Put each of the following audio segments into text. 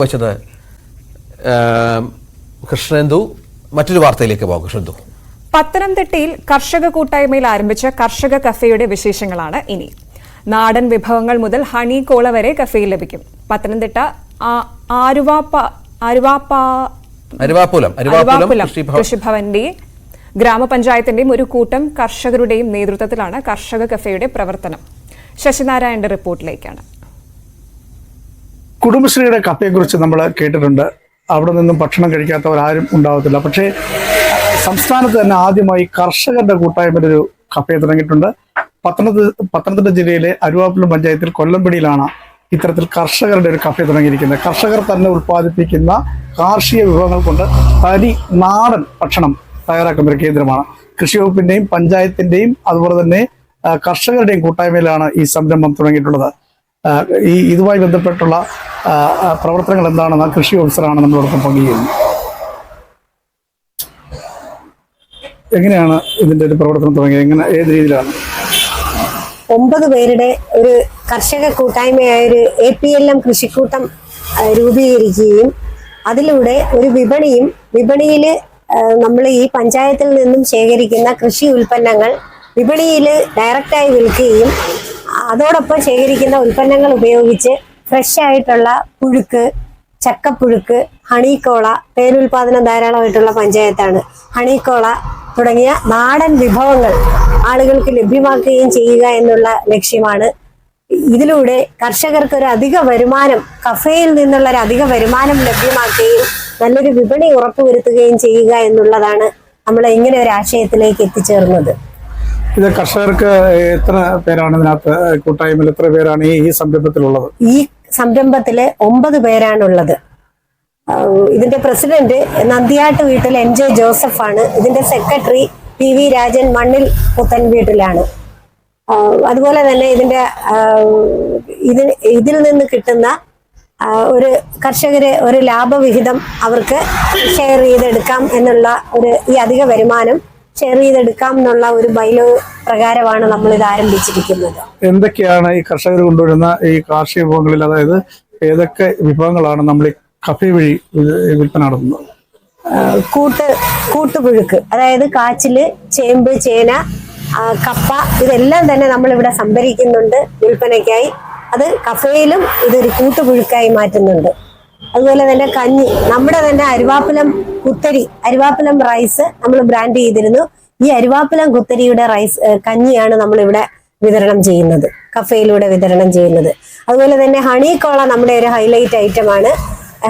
വെച്ചത് കൃഷ്ണന്ദു. മറ്റൊരു വാർത്തയിലേക്ക് പോകാം. കൃഷ്ണന്ദു, പത്തനംതിട്ടയിൽ കർഷക കൂട്ടായ്മയിൽ ആരംഭിച്ച കർഷക കഫേയുടെ വിശേഷങ്ങളാണ് ഇനി. നാടൻ വിഭവങ്ങൾ മുതൽ ഹണി കോള വരെ കഫേയിൽ ലഭിക്കും. പത്തനംതിട്ട കൃഷിഭവന്റെ ഗ്രാമപഞ്ചായത്തിന്റെയും ഒരു കൂട്ടം കർഷകരുടെയും നേതൃത്വത്തിലാണ് കർഷക കഫേയുടെ പ്രവർത്തനം. ശശിനാരായണന്റെ റിപ്പോർട്ടിലേക്കാണ്. കുടുംബശ്രീയുടെ കഫയെക്കുറിച്ച് നമ്മൾ കേട്ടിട്ടുണ്ട്. അവിടെ നിന്നും ഭക്ഷണം കഴിക്കാത്തവരാരും ഉണ്ടാവത്തില്ല. പക്ഷേ സംസ്ഥാനത്ത് തന്നെ ആദ്യമായി കർഷകരുടെ കൂട്ടായ്മയുടെ ഒരു കഫേ തുടങ്ങിയിട്ടുണ്ട്. പത്തനംതിട്ട ജില്ലയിലെ അരുവാപ്പുലം പഞ്ചായത്തിൽ കൊല്ലംപിടിയിലാണ് ഇത്തരത്തിൽ കർഷകരുടെ ഒരു കഫേ തുടങ്ങിയിരിക്കുന്നത്. കർഷകർ തന്നെ ഉൽപ്പാദിപ്പിക്കുന്ന കാർഷിക വിഭവങ്ങൾ കൊണ്ട് തനി നാടൻ ഭക്ഷണം തയ്യാറാക്കുന്ന ഒരു കേന്ദ്രമാണ്. കൃഷി വകുപ്പിന്റെയും പഞ്ചായത്തിന്റെയും അതുപോലെ തന്നെ കർഷകരുടെയും കൂട്ടായ്മയിലാണ് ഈ സംരംഭം തുടങ്ങിയിട്ടുള്ളത്. ഇതുമായി ബന്ധപ്പെട്ടുള്ള പ്രവർത്തനങ്ങൾ എന്താണെന്ന് കൃഷി ഓഫീസറാണ് നമ്മളോടൊപ്പം പങ്കുചെയ്യുന്നത്. എങ്ങനെയാണ് ഇതിന്റെ ഒരു പ്രവർത്തനം തുടങ്ങിയത്? ഏത് രീതിയിലാണ്? 9 പേരുടെ ഒരു കർഷക കൂട്ടായ്മയായ ഒരു APLM കൃഷിക്കൂട്ടം രൂപീകരിക്കുകയും അതിലൂടെ ഒരു വിപണിയിൽ നമ്മൾ ഈ പഞ്ചായത്തിൽ നിന്നും ശേഖരിക്കുന്ന കൃഷി ഉൽപ്പന്നങ്ങൾ വിപണിയിൽ ഡയറക്റ്റായി വിൽക്കുകയും അതോടൊപ്പം ശേഖരിക്കുന്ന ഉൽപ്പന്നങ്ങൾ ഉപയോഗിച്ച് ഫ്രഷ് ആയിട്ടുള്ള പുഴുക്ക്, ചക്കപ്പുഴുക്ക്, ഹണിക്കോള, തേനുൽപാദനം ധാരാളമായിട്ടുള്ള പഞ്ചായത്താണ്. ഹണിക്കോള തുടങ്ങിയ നാടൻ വിഭവങ്ങൾ ആളുകൾക്ക് ലഭ്യമാക്കുകയും ചെയ്യുക എന്നുള്ള ലക്ഷ്യമാണ്. ഇതിലൂടെ കർഷകർക്ക് ഒരു അധിക വരുമാനം, കഫേയിൽ നിന്നുള്ള ഒരു അധിക വരുമാനം ലഭ്യമാക്കുകയും നല്ലൊരു വിപണി ഉറപ്പുവരുത്തുകയും ചെയ്യുക എന്നുള്ളതാണ് നമ്മൾ ഇങ്ങനെ ഒരു ആശയത്തിലേക്ക് എത്തിച്ചേർന്നത്. ഇത് കർഷകർക്ക് എത്ര പേരാണ് ഇതിനകത്ത് കൂട്ടായ്മയിൽ എത്ര പേരാണ് ഈ സംരംഭത്തിലുള്ളത്? ഈ സംരംഭത്തില് 9 പേരാണുള്ളത്. ഇതിന്റെ പ്രസിഡന്റ് നന്ദിയാട്ട് വീട്ടിൽ NJ ജോസഫ് ആണ്. ഇതിന്റെ സെക്രട്ടറി PV രാജൻ മണ്ണിൽ പുത്തൻ വീട്ടിലാണ്. അതുപോലെ തന്നെ ഇതിൽ നിന്ന് കിട്ടുന്ന ഒരു കർഷകര് ഒരു ലാഭവിഹിതം അവർക്ക് ഷെയർ ചെയ്തെടുക്കാം എന്നുള്ള ഈ അധിക വരുമാനം ഷെയർ ചെയ്തെടുക്കാം എന്നുള്ള ഒരു ബൈലോ പ്രകാരമാണ് നമ്മൾ ഇത് ആരംഭിച്ചിരിക്കുന്നത്. എന്തൊക്കെയാണ് ഈ കർഷകർ കൊണ്ടുവരുന്ന ഈ കാർഷിക വിഭവങ്ങളിൽ, അതായത് ഏതൊക്കെ വിഭവങ്ങളാണ് നമ്മൾ ഈ കഫേ വഴി വിൽപ്പന നടത്തുന്നത്? കൂട്ടുപുഴുക്ക്, അതായത് കാച്ചില്, ചേമ്പ്, ചേന, കപ്പ, ഇതെല്ലാം തന്നെ നമ്മൾ ഇവിടെ സംഭരിക്കുന്നുണ്ട് വിൽപ്പനയ്ക്കായി. അത് കഫേയിലും ഇതൊരു കൂട്ടുപുഴുക്കായി മാറ്റുന്നുണ്ട്. അതുപോലെ തന്നെ കഞ്ഞി, നമ്മുടെ തന്നെ അരുവാപ്പലം റൈസ് നമ്മൾ ബ്രാൻഡ് ചെയ്തിരുന്നു. ഈ അരുവാപ്പലം കുത്തരിയുടെ കഞ്ഞിയാണ് നമ്മളിവിടെ വിതരണം ചെയ്യുന്നത്, കഫേയിലൂടെ വിതരണം ചെയ്യുന്നത്. അതുപോലെ തന്നെ ഹണിക്കോള നമ്മുടെ ഒരു ഹൈലൈറ്റ് ഐറ്റമാണ്.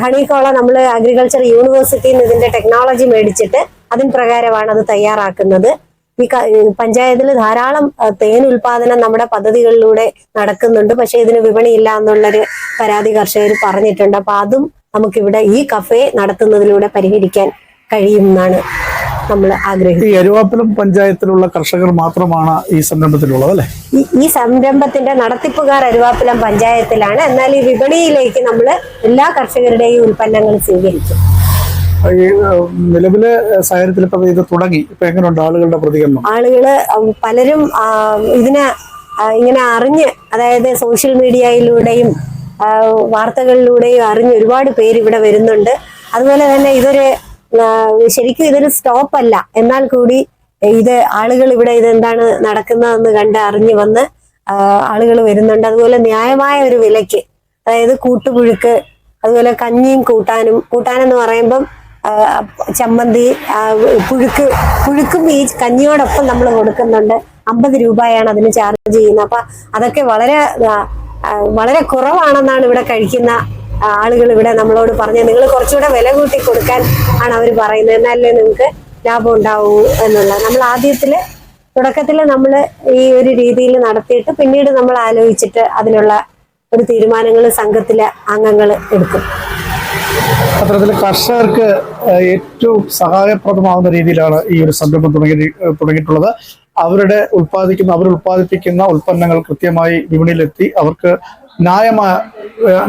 ഹണിക്കോള നമ്മൾ അഗ്രികൾച്ചർ യൂണിവേഴ്സിറ്റിയിൽ നിന്ന് ഇതിന്റെ ടെക്നോളജി മേടിച്ചിട്ട് അതിന് പ്രകാരമാണ് അത് തയ്യാറാക്കുന്നത്. ഈ പഞ്ചായത്തിൽ ധാരാളം തേൻ ഉൽപാദനം നമ്മുടെ പദ്ധതികളിലൂടെ നടക്കുന്നുണ്ട്. പക്ഷെ ഇതിന് വിപണിയില്ല എന്നുള്ളൊരു പരാതി കർഷകർ പറഞ്ഞിട്ടുണ്ട്. അപ്പൊ അതും നമുക്കിവിടെ ഈ കഫേ നടത്തുന്നതിലൂടെ പരിഹരിക്കാൻ കഴിയുമെന്നാണ് നമ്മൾ ആഗ്രഹിക്കുന്നത്. ഈ അരുവാപ്പലം പഞ്ചായത്തിലുള്ള കർഷകർ മാത്രമാണ് ഈ സംരംഭത്തിലുള്ളത് അല്ലെ? ഈ സംരംഭത്തിന്റെ നടത്തിപ്പുകാർ അരുവാപ്പലം പഞ്ചായത്തിലാണ്. എന്നാൽ ഈ വിപണിയിലേക്ക് നമ്മൾ എല്ലാ കർഷകരുടെയും ഉൽപ്പന്നങ്ങൾ സ്വീകരിക്കും. ഈ നിലവിലെ സാഹചര്യത്തിൽ ഇപ്പൊ ഇത് തുടങ്ങി, ഇപ്പൊ എങ്ങനെയുണ്ട് ആളുകളുടെ പ്രതികരണം? പലരും ഇങ്ങനെ അറിഞ്ഞ്, അതായത് സോഷ്യൽ മീഡിയയിലൂടെയും വാർത്തകളിലൂടെയും അറിഞ്ഞ് ഒരുപാട് പേര് ഇവിടെ വരുന്നുണ്ട്. അതുപോലെ തന്നെ ശരിക്കും ഇതൊരു സ്റ്റോപ്പ് അല്ല, എന്നാൽ കൂടി ആളുകൾ ഇവിടെ ഇതെന്താണ് നടക്കുന്നതെന്ന് കണ്ട് അറിഞ്ഞു വന്ന് ആളുകൾ വരുന്നുണ്ട്. അതുപോലെ ന്യായമായ ഒരു വിലയ്ക്ക്, അതായത് കൂട്ടുപുഴുക്ക്, അതുപോലെ കഞ്ഞിയും കൂട്ടാനെന്ന് പറയുമ്പം ചമ്മന്തി, പുഴുക്കും ഈ കഞ്ഞിയോടൊപ്പം നമ്മൾ കൊടുക്കുന്നുണ്ട്. 50 രൂപയാണ് അതിന് ചാർജ് ചെയ്യുന്നത്. അപ്പൊ അതൊക്കെ വളരെ കുറവാണെന്നാണ് ഇവിടെ കഴിക്കുന്ന ആളുകൾ ഇവിടെ നമ്മളോട് പറഞ്ഞത്. നിങ്ങൾ കുറച്ചുകൂടെ വില കൂട്ടി കൊടുക്കാൻ ആണ് അവർ പറയുന്നത്, എന്നാലേ നിങ്ങൾക്ക് ലാഭം ഉണ്ടാവൂ എന്നുള്ള. നമ്മൾ തുടക്കത്തില് നമ്മൾ ഈ ഒരു രീതിയിൽ നടത്തിയിട്ട് പിന്നീട് നമ്മൾ ആലോചിച്ചിട്ട് അതിനുള്ള ഒരു തീരുമാനങ്ങൾ സംഘത്തിലെ അംഗങ്ങൾ എടുക്കും. അത്തരത്തിൽ കർഷകർക്ക് ഏറ്റവും സഹായപ്രദമാകുന്ന രീതിയിലാണ് ഈ ഒരു സംരംഭം തുടങ്ങിയിട്ടുള്ളത്. അവർ ഉൽപ്പാദിപ്പിക്കുന്ന ഉൽപ്പന്നങ്ങൾ കൃത്യമായി വിപണിയിലെത്തി അവർക്ക്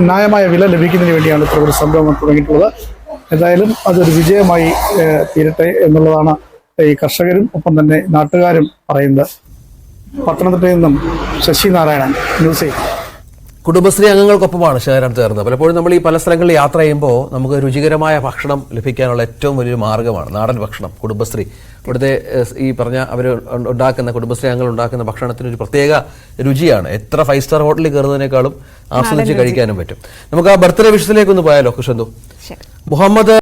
ന്യായമായ വില ലഭിക്കുന്നതിന് വേണ്ടിയാണ് ഇത്ര ഒരു സംരംഭം തുടങ്ങിയിട്ടുള്ളത്. എന്തായാലും അതൊരു വിജയമായി തീരട്ടെ എന്നുള്ളതാണ് ഈ കർഷകരും ഒപ്പം തന്നെ നാട്ടുകാരും പറയുന്നത്. പത്തനംതിട്ടയിൽ നിന്നും ശശിനാരായണൻ, ന്യൂസ് 8. കുടുംബശ്രീ അംഗങ്ങൾക്കൊപ്പമാണ് ഷെയറാൻ ചേർന്നത്. പലപ്പോഴും നമ്മൾ ഈ പല സ്ഥലങ്ങളിൽ യാത്ര ചെയ്യുമ്പോൾ നമുക്ക് രുചികരമായ ഭക്ഷണം ലഭിക്കാനുള്ള ഏറ്റവും വലിയൊരു മാർഗ്ഗമാണ് നാടൻ ഭക്ഷണം. കുടുംബശ്രീ ഇവിടുത്തെ ഈ പറഞ്ഞ അവർ ഉണ്ടാക്കുന്ന കുടുംബശ്രീ അംഗങ്ങൾ ഉണ്ടാക്കുന്ന ഭക്ഷണത്തിന് ഒരു പ്രത്യേക രുചിയാണ്. എത്ര 5 സ്റ്റാർ ഹോട്ടലിൽ കയറുന്നതിനേക്കാളും ആസ്വദിച്ച് കഴിക്കാനും പറ്റും. നമുക്ക് ആ ബർത്ത്ഡേ വിഷയത്തിലേക്ക് ഒന്ന് പോയാലോ കൃഷ്ണന്തു? മുഹമ്മദ്